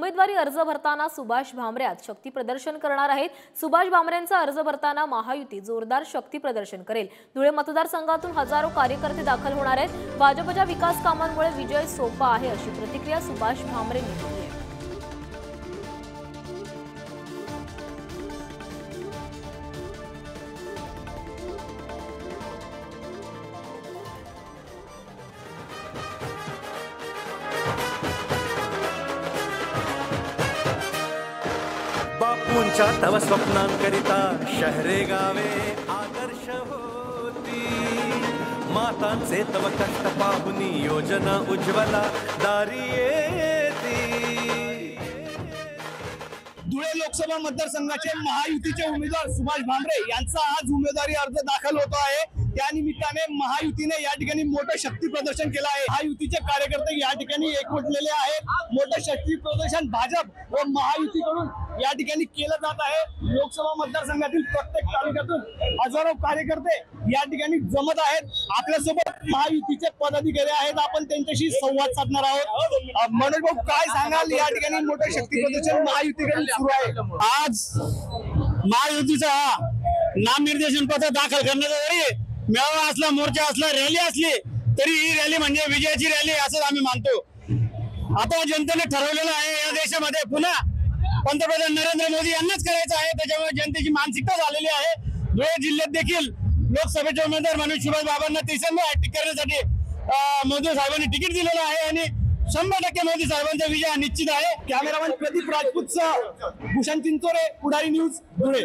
उमेदवारी अर्ज भरताना सुभाष भामरे आज शक्ती प्रदर्शन करणार आहेत। सुभाष भामरेंचा अर्ज भरताना महायुती जोरदार शक्ती प्रदर्शन करेल। धुळे मतदारसंघातून हजारो कार्यकर्ते दाखल होणार आहेत। भाजपच्या विकास कामांमुळे विजय सोपा आहे अशी प्रतिक्रिया सुभाष भामरेंनी दिली आहे। बापूंच्या तव स्वप्नांकरिता शहरे गावे आदर्श होती। मातांचे तव कष्ट पाहुनी योजना उज्ज्वला दारी येती। धुळे लोकसभा मतदारसंघाचे महायुतीचे उमेदवार सुभाष भामरे यांचा आज उमेदवारी अर्ज दाखल होतो आहे। त्या निमित्ताने महायुतीने या ठिकाणी मोठं शक्ती प्रदर्शन केलं आहे। महायुतीचे कार्यकर्ते या ठिकाणी एकवटलेले आहेत। मोठं शक्ती प्रदर्शन भाजप व महायुतीकडून या ठिकाणी केलं जात आहे। लोकसभा मतदारसंघातील प्रत्येक तालुक्यातून हजारो कार्यकर्ते या ठिकाणी जमत आहेत। आपल्यासोबत महायुतीचे पदाधिकारी आहेत, आपण त्यांच्याशी संवाद साधणार आहोत। मनोज भाऊ, काय सांगाल, या ठिकाणी मोठं शक्ती प्रदर्शन महायुतीकडून सुरू आहे। आज महायुतीचा नामनिर्देशन पत्र दाखल करण्याचा जरी मेळावा असला, मोर्चा असला, रॅली असली तरी ही रॅली म्हणजे विजयाची रॅली असं आम्ही मानतो। आता जनतेने ठरवलेलं आहे या देशामध्ये पुन्हा पंतप्रधान नरेंद्र मोदी यांनाच करायचं आहे। त्याच्यामुळे जनतेची मानसिकता झालेली आहे। धुळे जिल्ह्यात देखील लोकसभेचे उमेदवार म्हणून सुभाष बाबांना तिसऱ्यांदा हॅट्रिक करण्यासाठी मोदी साहेबांनी तिकीट दिलेलं आहे आणि 100% मोदी साहेबांचा विजय निश्चित आहे। कॅमेरामॅन प्रदीप राजपूतसह भूषण चिंचोरे, पुढारी न्यूज, धुळे।